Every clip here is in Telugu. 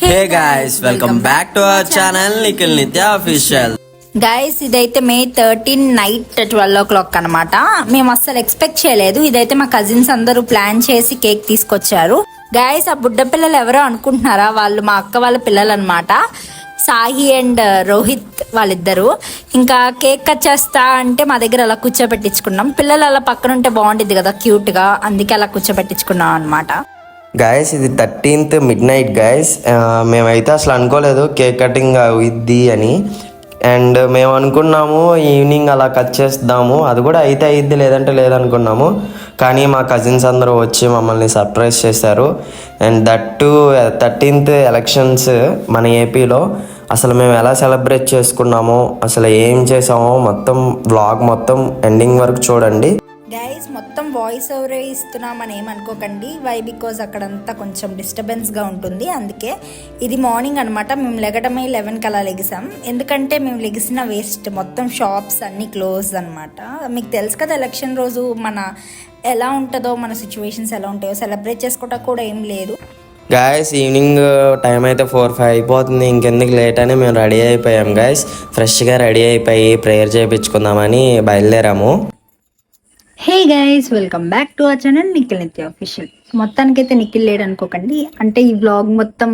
Hey guys welcome back to our channel Nikhil నిత్య అఫీషియల్. గైస్ ఇదైతే మే 13 నైట్ 12 అనమాట. మేము అస్సలు ఎక్స్పెక్ట్ చేయలేదు. ఇదైతే మా కజిన్స్ అందరూ ప్లాన్ చేసి కేక్ తీసుకొచ్చారు. గైస్ ఆ బుడ్డ పిల్లలు ఎవరో అనుకుంటున్నారా, వాళ్ళు మా అక్క వాళ్ళ పిల్లలు అనమాట. సాయి అండ్ రోహిత్ వాళ్ళిద్దరు. ఇంకా కేక్ కట్ చేస్తా అంటే మా దగ్గర అలా కూర్చోబెట్టించుకున్నాం. పిల్లలు అలా పక్కన ఉంటే బాగుంటుంది కదా క్యూట్ గా, అందుకే అలా కూర్చోబెట్టించుకున్నాం అనమాట. గైస్ ఇది 13th మిడ్ నైట్ గైస్. మేమైతే అసలు అనుకోలేదు కేక్ కటింగ్ అవుద్ది అని. అండ్ మేము అనుకున్నాము ఈవినింగ్ అలా కట్ చేద్దాము, అది కూడా అయితే అయిద్ది లేదంటే లేదనుకున్నాము. కానీ మా కజిన్స్ అందరూ వచ్చి మమ్మల్ని సర్ప్రైజ్ చేశారు. And that to 13th elections మన ఏపీలో. అసలు మేము ఎలా సెలబ్రేట్ చేసుకున్నామో, అసలు ఏం చేసామో మొత్తం వ్లాగ్ మొత్తం ఎండింగ్ వరకు చూడండి. గైస్ మొత్తం వాయిస్ ఓవరే ఇస్తున్నామని ఏమనుకోకండి. వై బికాజ్ అక్కడంతా కొంచెం డిస్టర్బెన్స్గా ఉంటుంది, అందుకే. ఇది మార్నింగ్ అనమాట. మేము లెగటమే 11కి అలా లెగిసాం. ఎందుకంటే మేము లెగిసిన వేస్ట్, మొత్తం షాప్స్ అన్నీ క్లోజ్ అనమాట. మీకు తెలుసు కదా ఎలక్షన్ రోజు మన ఎలా ఉంటుందో, మన సిచ్యువేషన్స్ ఎలా ఉంటాయో. సెలబ్రేట్ చేసుకోవటం కూడా ఏం లేదు. గాయస్ ఈవినింగ్ టైం అయితే 4-5 అయిపోతుంది. ఇంకెందుకు లేట్ అని మేము రెడీ అయిపోయాం గాయస్. ఫ్రెష్గా రెడీ అయిపోయి ప్రేయర్ చేయించుకుందామని బయలుదేరాము. Hey guys welcome back to our channel Nikhil నిత్య అఫీషియల్. మొత్తానికైతే నిఖిల్ లేడు అనుకోకండి. అంటే ఈ వ్లాగ్ మొత్తం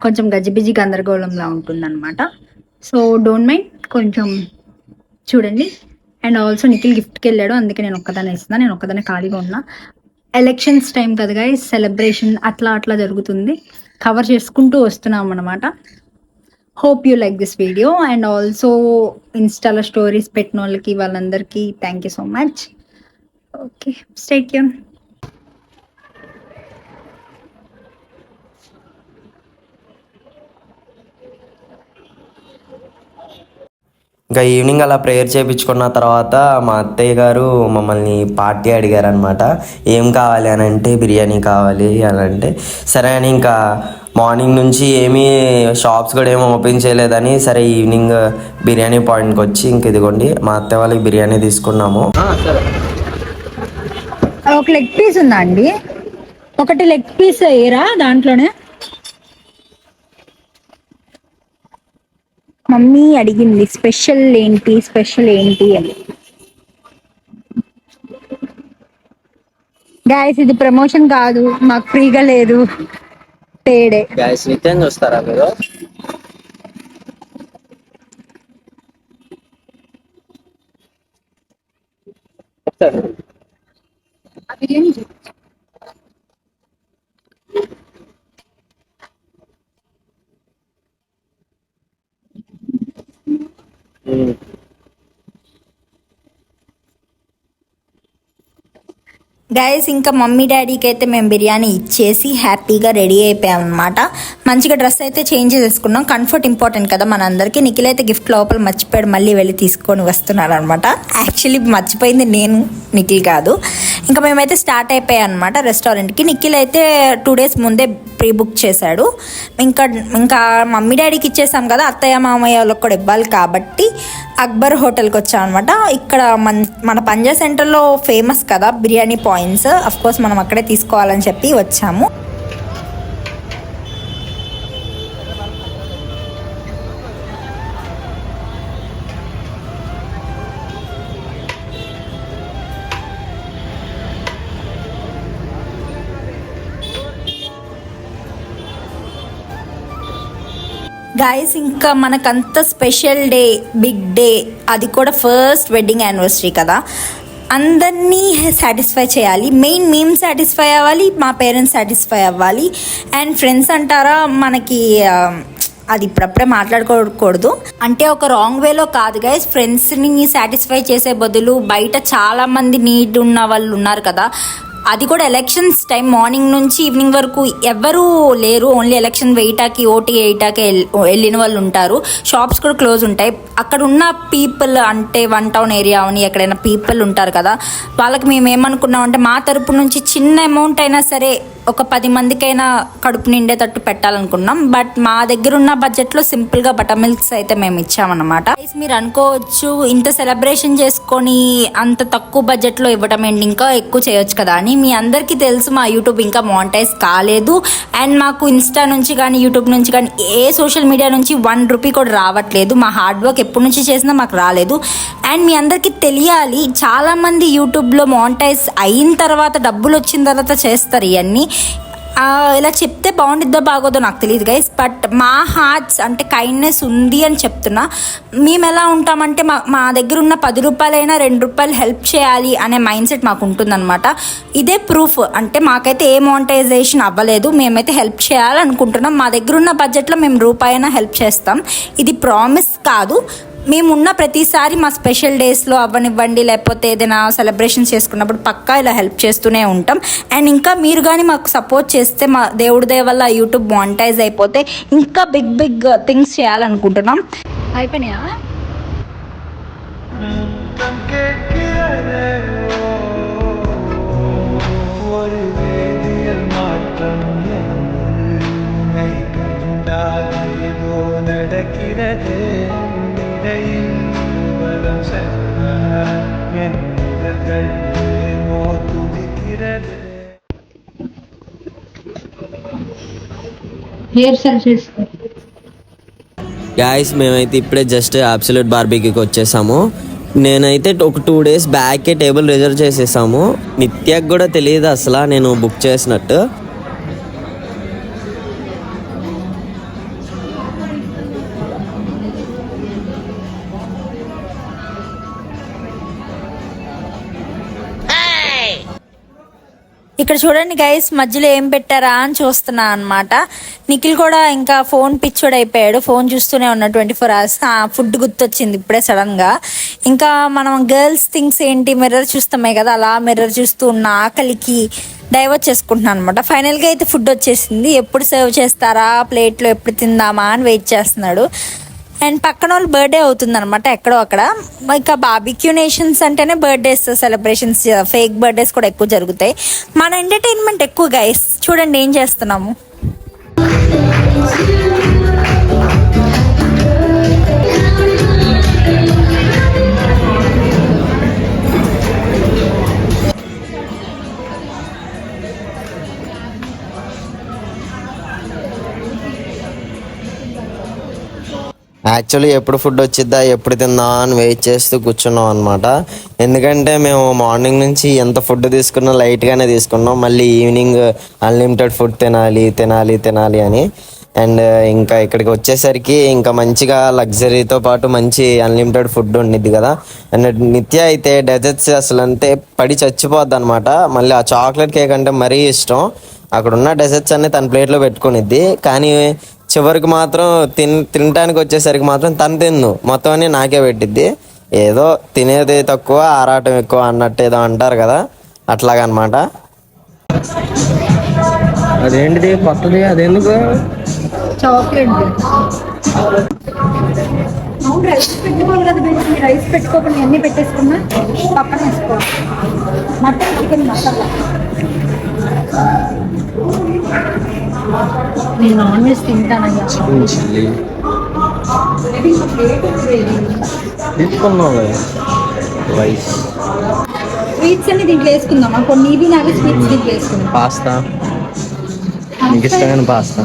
కొంచెం గజిబిజి గందరగోళంలా ఉంటుందన్నమాట. సో డోంట్ మైండ్, కొంచెం చూడండి. అండ్ ఆల్సో నిఖిల్ గిఫ్ట్కి వెళ్ళాడు, అందుకే నేను ఒక్కదానే ఇస్తున్నాను. నేను ఒక్కదానే ఖాళీగా ఉన్నా. ఎలక్షన్స్ టైం కదా గైస్, సెలబ్రేషన్ అట్లా జరుగుతుంది. కవర్ చేసుకుంటూ వస్తున్నాం అనమాట. Hope you like this video. And also ఇన్స్టాలో స్టోరీస్ పెట్టిన వాళ్ళకి వాళ్ళందరికీ thank you so much. Okay, stay tune. ఇంకా ఈవినింగ్ అలా ప్రేయర్ చేయించుకున్న తర్వాత మా అత్తయ్య గారు మమ్మల్ని పార్టీ అడిగారు అనమాట. ఏం కావాలి అని అంటే బిర్యానీ కావాలి అని అంటే సరే అని, ఇంకా మార్నింగ్ నుంచి ఏమీ షాప్స్ కూడా ఏమీ ఓపెన్ చేయలేదని సరే ఈవినింగ్ బిర్యానీ పాయింట్కి వచ్చి ఇంక ఇదిగోండి మా అత్తయ్య వాళ్ళకి బిర్యానీ తీసుకున్నాము. ఒక లెగ్ పీస్ ఉందా అండి? ఒకటి లెగ్ పీస్ వేయరా దాంట్లోనే? మమ్మీ అడిగింది స్పెషల్ ఏంటి అని. గాయస్ ఇది ప్రమోషన్ కాదు, మాకు ఫ్రీగా లేదు, పేడే. గాయస్ నిత్యం చూస్తారా మీరు? గైస్ ఇంకా మమ్మీ డాడీకి అయితే మేము బిర్యానీ ఇచ్చేసి హ్యాపీగా రెడీ అయిపోయాం అనమాట. మంచిగా డ్రెస్ అయితే చేంజ్ చేసుకున్నాం. కంఫర్ట్ ఇంపార్టెంట్ కదా మనందరికీ. నిఖిల్ అయితే గిఫ్ట్ లోపల మర్చిపోయాడు, మళ్ళీ వెళ్ళి తీసుకొని వస్తున్నాడు అనమాట. యాక్చువల్లీ మర్చిపోయింది నేను, నిఖిల్ కాదు. ఇంకా మేమైతే స్టార్ట్ అయిపోయాం అనమాట రెస్టారెంట్కి. నిఖిల్ అయితే 2 days ముందే ప్రీ బుక్ చేశాడు. ఇంకా మమ్మీ డాడీకి ఇచ్చేసాం కదా, అత్తయ్య మామయ్య వాళ్ళకి కూడా ఇవ్వాలి కాబట్టి అక్బర్ హోటల్కి వచ్చాం అనమాట. ఇక్కడ మన పంజా సెంటర్లో ఫేమస్ కదా బిర్యానీ పాయింట్స్, అఫ్ కోర్స్ మనం అక్కడే తీసుకోవాలని చెప్పి వచ్చాము. గాయస్ ఇంకా మనకంత స్పెషల్ డే, బిగ్ డే, అది కూడా ఫస్ట్ వెడ్డింగ్ యానివర్సరీ కదా. అందరినీ సాటిస్ఫై చేయాలి. మెయిన్ మేము సాటిస్ఫై అవ్వాలి, మా పేరెంట్స్ సాటిస్ఫై అవ్వాలి. అండ్ ఫ్రెండ్స్ అంటారా, మనకి అది ఇప్పుడప్పుడే మాట్లాడుకోకూడదు. అంటే ఒక రాంగ్ వేలో కాదు గైస్. ఫ్రెండ్స్ని సాటిస్ఫై చేసే బదులు బయట చాలామంది నీడ్ ఉన్న వాళ్ళు ఉన్నారు కదా. అది కూడా ఎలక్షన్స్ టైం, మార్నింగ్ నుంచి ఈవినింగ్ వరకు ఎవ్వరూ లేరు. ఓన్లీ ఎలక్షన్ వేయటాకి, ఓటు వేయటాకి వెళ్ళిన వాళ్ళు ఉంటారు. షాప్స్ కూడా క్లోజ్ ఉంటాయి. అక్కడ ఉన్న పీపుల్, అంటే 1 town ఏరియా అని ఎక్కడైనా పీపుల్ ఉంటారు కదా, వాళ్ళకి మేము ఏమనుకున్నాం అంటే మా తరపు నుంచి చిన్న అమౌంట్ అయినా సరే ఒక 10 మందికైనా కడుపు నిండేటట్టు పెట్టాలనుకున్నాం. బట్ మా దగ్గర ఉన్న బడ్జెట్లో సింపుల్గా బటర్ మిల్క్స్ అయితే మేము ఇచ్చామన్నమాట. మీరు అనుకోవచ్చు ఇంత సెలబ్రేషన్ చేసుకొని అంత తక్కువ బడ్జెట్లో ఇవ్వడం ఏంటి, ఇంకా ఎక్కువ చేయొచ్చు కదా అని. మీ అందరికీ తెలుసు మా యూట్యూబ్ ఇంకా మానిటైజ్ కాలేదు. అండ్ మాకు ఇన్స్టా నుంచి కానీ యూట్యూబ్ నుంచి కానీ ఏ సోషల్ మీడియా నుంచి 1 రూపీ కూడా రావట్లేదు. మా హార్డ్ వర్క్ ఎప్పటి నుంచి చేసినా మాకు రాలేదు. అండ్ మీ అందరికీ తెలియాలి, చాలామంది యూట్యూబ్లో మానిటైజ్ అయిన తర్వాత డబ్బులు వచ్చిన తర్వాత చేస్తారు ఇవన్నీ. ఇలా చెప్తే బాగుండిద్దో బాగోదో నాకు తెలియదు గైస్. బట్ మా హార్ట్స్ అంటే కైండ్నెస్ ఉంది అని చెప్తున్నా. మేము ఎలా ఉంటామంటే మా దగ్గర ఉన్న 10 రూపాయలైనా 2 రూపాయలు హెల్ప్ చేయాలి అనే మైండ్ సెట్ మాకు ఉంటుందన్నమాట. ఇదే ప్రూఫ్. అంటే మాకైతే ఏ మానిటైజేషన్ అవ్వలేదు, మేమైతే హెల్ప్ చేయాలనుకుంటున్నాం. మా దగ్గర ఉన్న బడ్జెట్లో మేము రూపాయైనా హెల్ప్ చేస్తాం. ఇది ప్రామిస్ కాదు. మేము ఉన్న ప్రతిసారి మా స్పెషల్ డేస్లో అవ్వనివ్వండి, లేకపోతే ఏదైనా సెలబ్రేషన్స్ చేసుకున్నప్పుడు పక్కా ఇలా హెల్ప్ చేస్తూనే ఉంటాం. అండ్ ఇంకా మీరు కానీ మాకు సపోర్ట్ చేస్తే మా దేవుడి దయ వల్ల యూట్యూబ్ మానిటైజ్ అయిపోతే ఇంకా బిగ్ థింగ్స్ చేయాలనుకుంటున్నాం. అయిపోయినాయా? గాయస్ మేమైతే ఇప్పుడే జస్ట్ అబ్సల్యూట్ బార్బీక్యూకి వచ్చేసాము. నేనైతే ఒక 2 డేస్ బ్యాకే టేబుల్ రిజర్వ్ చేసేసాము. నిత్యకు కూడా తెలియదు అసలు నేను బుక్ చేసినట్టు. ఇక్కడ చూడండి గైస్, మధ్యలో ఏం పెట్టారా అని చూస్తున్నా అనమాట. నిఖిల్ కూడా ఇంకా ఫోన్ పిచ్చోడు అయిపోయాడు, ఫోన్ చూస్తూనే ఉన్నాడు 24 hours. ఫుడ్ గుర్తొచ్చింది ఇప్పుడే సడన్గా. ఇంకా మనం గర్ల్స్ థింగ్స్ ఏంటి, మిర్రర్ చూస్తామే కదా, అలా మిర్రర్ చూస్తూ ఉన్న ఆకలికి డైవర్ట్ చేసుకుంటున్నాను అనమాట. ఫైనల్గా అయితే ఫుడ్ వచ్చేసింది. ఎప్పుడు సర్వ్ చేస్తారా, ప్లేట్లో ఎప్పుడు తిందామా అని వెయిట్ చేస్తున్నాడు. అండ్ పక్కన వాళ్ళు బర్త్డే అవుతుందన్నమాట ఎక్కడో అక్కడ. ఇంకా బార్బిక్యూ నేషన్స్ అంటేనే బర్త్డేస్ సెలబ్రేషన్స్, ఫేక్ బర్త్డేస్ కూడా ఎక్కువ జరుగుతాయి. మన ఎంటర్టైన్మెంట్ ఎక్కువ గైస్. చూడండి ఏం చేస్తున్నాము. యాక్చువల్లీ ఎప్పుడు ఫుడ్ వచ్చిద్దా, ఎప్పుడు తిందా అని వెయిట్ చేస్తూ కూర్చున్నాం అనమాట. ఎందుకంటే మేము మార్నింగ్ నుంచి ఎంత ఫుడ్ తీసుకున్నా లైట్గానే తీసుకున్నాం. మళ్ళీ ఈవినింగ్ అన్లిమిటెడ్ ఫుడ్ తినాలి అని. అండ్ ఇంకా ఇక్కడికి వచ్చేసరికి ఇంకా మంచిగా లగ్జరీతో పాటు మంచి అన్లిమిటెడ్ ఫుడ్ ఉండిద్ది కదా. అండ్ నిత్య అయితే డెజర్ట్స్ అసలు అంతే పడి చచ్చిపోద్ది అనమాట. మళ్ళీ ఆ చాక్లెట్ కేక్ అంటే మరీ ఇష్టం. అక్కడ ఉన్న డెజర్ట్స్ అన్ని తన ప్లేట్లో పెట్టుకునిద్ది. కానీ చివరికి మాత్రం తినడానికి వచ్చేసరికి మాత్రం తను తిన్ను, మొత్తం అన్ని నాకే పెట్టిద్ది. ఏదో తినేది తక్కువ ఆరాటం ఎక్కువ అన్నట్టు ఏదో అంటారు కదా, అట్లాగనమాట. అదేంటిది కొత్తది, అదెందుకు చాక్లెట్ రైస్ పెట్టుకోవాలి కదా, రైస్ పెట్టుకోకుండా అన్నీ పెట్టేసుకున్నా పక్కన వేసుకోవాలి. Mutton chicken masala. నేను నాన్ వెజ్ తింటానయ్యా. రైస్ స్వీట్స్ అన్ని దీంట్లో వేసుకుందామా? కొన్ని ఇవి నావి స్వీట్స్ దీంట్లో వేసుకుందాం. పాస్తా నీకు ఇష్టమైన పాస్తా.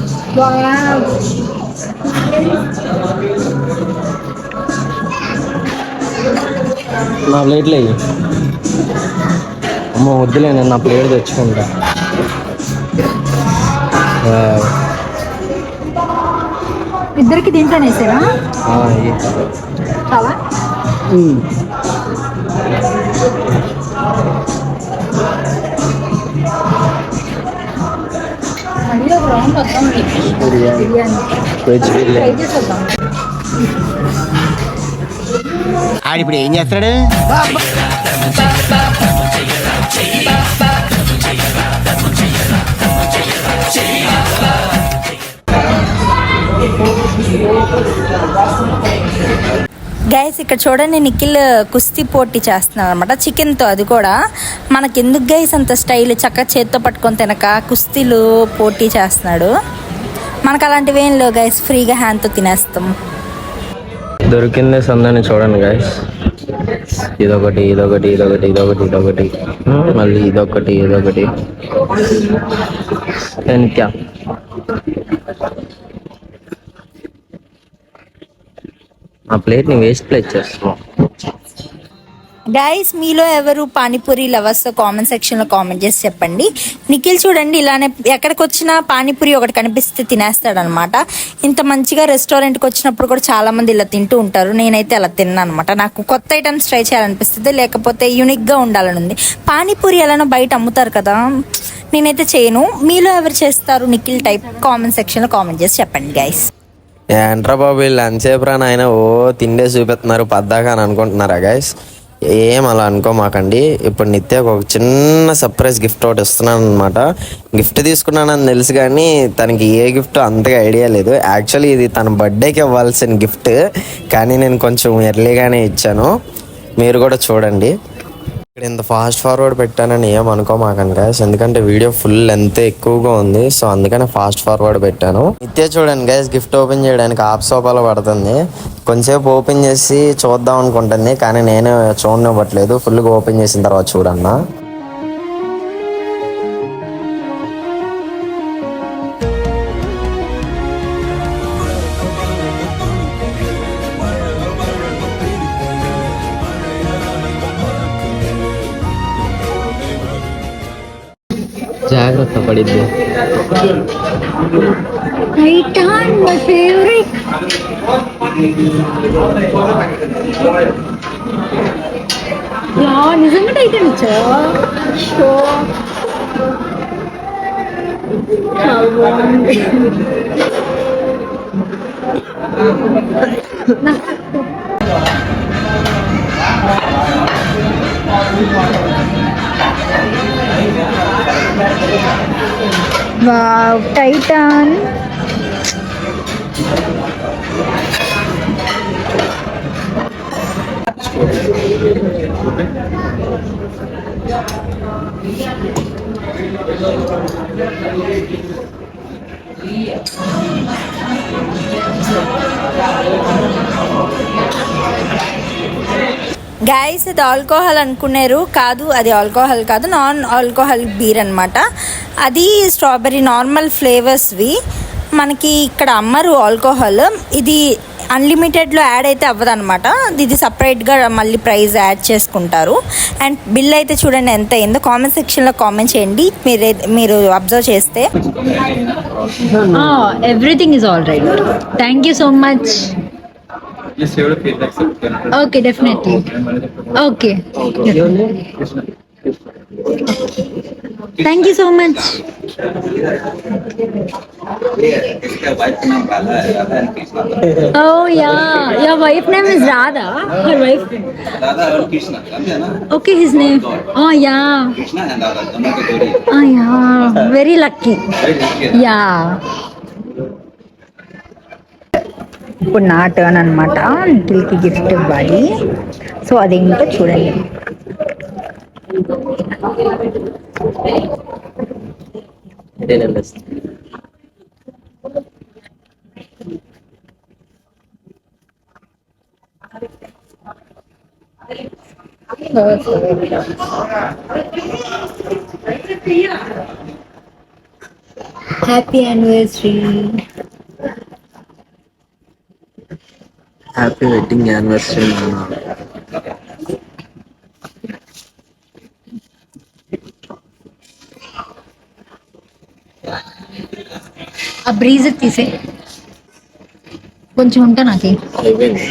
నా ప్లేట్లో అమ్మ వద్దులే, నేను నా ప్లేట్ తెచ్చుకుంటా. ఇద్దరికి దీంట్లోనే వేసారా? చాలా ఆడిప్పుడు ఏం చేస్తాడు? గైస్ ఇక్కడ చూడండి, నిఖిల్ కుస్తీ పోటీ చేస్తున్నాడు అనమాట చికెన్తో. అది కూడా మనకెందుకు గైస్ అంత స్టైల్, చక్కగా చేత్తో పట్టుకొని తినక కుస్తీలు పోటీ చేస్తున్నాడు. మనకు అలాంటివి ఏం లేవు గైస్, ఫ్రీగా హ్యాండ్తో తినేస్తాం. దొరికిందే సందని చూడండి గైస్. ఇదొకటి ఇదొకటి ఇదొకటి ఇదొకటి ఇదొకటి మళ్ళీ ఇదొకటి ఇదొకటి. నిత్య ఆ ప్లేట్ని వేస్ట్ ప్లేట్ చేస్తున్నాం. గైస్ మీలో ఎవరు పానీపూరి లవర్స్ కామెంట్ సెక్షన్లో కామెంట్ చేసి చెప్పండి. నిఖిల్ చూడండి ఇలానే ఎక్కడికి వచ్చినా పానీపూరి ఒకటి కనిపిస్తే తినేస్తాడనమాట. ఇంత మంచిగా రెస్టారెంట్కి వచ్చినప్పుడు కూడా చాలా మంది ఇలా తింటూ ఉంటారు. నేనైతే అలా తిన్నాను అనమాట. నాకు కొత్త ఐటమ్స్ ట్రై చేయాలనిపిస్తుంది, లేకపోతే యూనిక్గా ఉండాలని ఉంది. పానీపూరి ఎలానో బయట అమ్ముతారు కదా, నేనైతే చేయను. మీలో ఎవరు చేస్తారు నిఖిల్ టైప్? కామెంట్ సెక్షన్లో కామెంట్ చేసి చెప్పండి గైస్. ఏంట్రా బాబు వీళ్ళు ఎంతసేపు ఆయన ఓ తిండే చూపిస్తున్నారు పద్దాక అని అనుకుంటున్నారా గైస్? ఏం అలా అనుకోమాకండి. ఇప్పుడు నిత్యకు ఒక చిన్న సర్ప్రైజ్ గిఫ్ట్ ఒకటి ఇస్తున్నాను అనమాట. గిఫ్ట్ తీసుకున్నానని తెలుసు కానీ తనకి ఏ గిఫ్ట్ అంతగా ఐడియా లేదు. యాక్చువల్లీ ఇది తన బర్త్డేకి ఇవ్వాల్సిన గిఫ్ట్, కానీ నేను కొంచెం ఎర్లీగానే ఇచ్చాను. మీరు కూడా చూడండి. ఇక్కడ ఇంత ఫాస్ట్ ఫార్వర్డ్ పెట్టానని ఏం అనుకోమాకండి గైస్, ఎందుకంటే వీడియో ఫుల్ లెంత్ ఎక్కువగా ఉంది. సో అందుకనే ఫాస్ట్ ఫార్వర్డ్ పెట్టాను. నిత్య చూడండి గైస్, గిఫ్ట్ ఓపెన్ చేయడానికి హాఫ్ సోపాలో పడుతుంది. కొంచెంసేపు ఓపెన్ చేసి చూద్దాం అనుకుంటుంది, కానీ నేనే చూడనివ్వట్లేదు. ఫుల్గా ఓపెన్ చేసిన తర్వాత చూడన్నా. జాగ్రత్త పడిద్ది. Titan my favourite. యా నిజంగా టైటాన్ ఇచ్చా. Show wow Titan. గైస్ ఇది ఆల్కహాల్ అనుకున్నారు, కాదు అది ఆల్కహాల్ కాదు, నాన్ ఆల్కహాల్ బీర్ అనమాట. అది స్ట్రాబెర్రీ నార్మల్ ఫ్లేవర్స్వి. మనకి ఇక్కడ అమ్మరు ఆల్కహాల్. ఇది అన్లిమిటెడ్లో యాడ్ అయితే అవ్వదన్నమాట. ఇది సపరేట్గా మళ్ళీ ప్రైస్ యాడ్ చేసుకుంటారు. అండ్ బిల్ అయితే చూడండి ఎంత అయిందో. కామెంట్ సెక్షన్లో కామెంట్ చేయండి మీరు అబ్జర్వ్ చేస్తే. Everything is all right. Thank you so much. Just your feedback. Okay, definitely. Okay. Thank you so much. Oh yeah, your wife name is Radha. Her wife. Radha and Krishna. Okay, his name. Oh yeah. Krishna and Radha. दोनों के जोड़ी. Oh yeah. Very lucky. Yeah. ఇప్పుడు నా టర్న్ అనమాట. నిఖిల్కి గిఫ్ట్ ఇవ్వాలి. సో అదేంటో చూడండి. Happy anniversary. Happy wedding anniversary నాన్న. ఆ బ్రీజ్ తీసే కొంచెం ఉంటా నాకే. అయిపోయింది.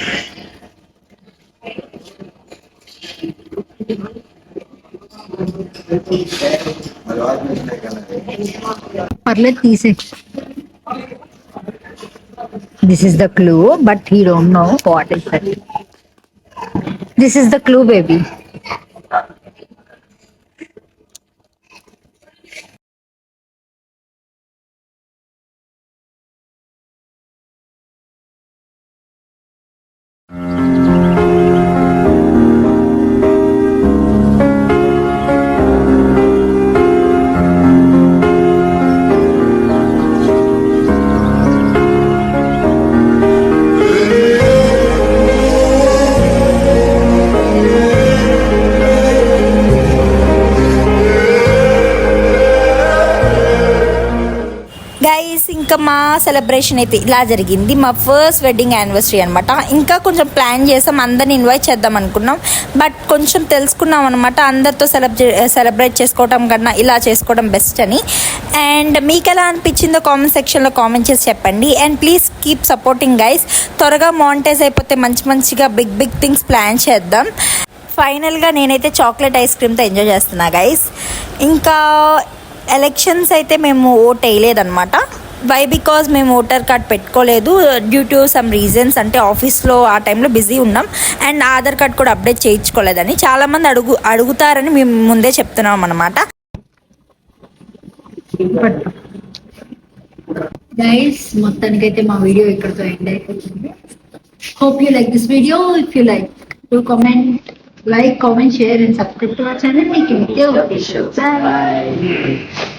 పర్లేదు తీసే. This is the clue, but he don't know what is that. This is the clue, baby. మా సెలబ్రేషన్ అయితే ఇలా జరిగింది. మా ఫస్ట్ వెడ్డింగ్ యానివర్సరీ అనమాట. ఇంకా కొంచెం ప్లాన్ చేసాం, అందరిని ఇన్వైట్ చేద్దాం అనుకున్నాం. బట్ కొంచెం తెలుసుకున్నాం అనమాట, అందరితో సెలబ్రేట్ చేసుకోవడం కన్నా ఇలా చేసుకోవడం బెస్ట్ అని. అండ్ మీకు ఎలా అనిపించిందో కామెంట్ సెక్షన్లో కామెంట్ చేసి చెప్పండి. And please keep supporting guys. త్వరగా మానిటైజ్ అయిపోతే మంచిగా బిగ్ థింగ్స్ ప్లాన్ చేద్దాం. ఫైనల్గా నేనైతే చాక్లెట్ ఐస్ క్రీమ్తో ఎంజాయ్ చేస్తున్నా గైస్. ఇంకా ఎలక్షన్స్ అయితే మేము ఓట్ వేయలేదన్నమాట. వై బికాజ్ మేము ఓటర్ కార్డ్ పెట్టుకోలేదు డ్యూ టు సమ్ రీజన్స్. అంటే ఆఫీస్లో ఆ టైంలో బిజీ ఉన్నాం. అండ్ ఆధార్ కార్డ్ కూడా అప్డేట్ చేయించుకోలేదని చాలామంది అడుగుతారని మేము ముందే చెప్తున్నాం అనమాట. గైస్ మొత్తానికైతే మా వీడియో ఇక్కడితో ఎండ్ అయిపోతుంది. Hope you like this video. If you like to comment, share and subscribe to our channel. Make it bye.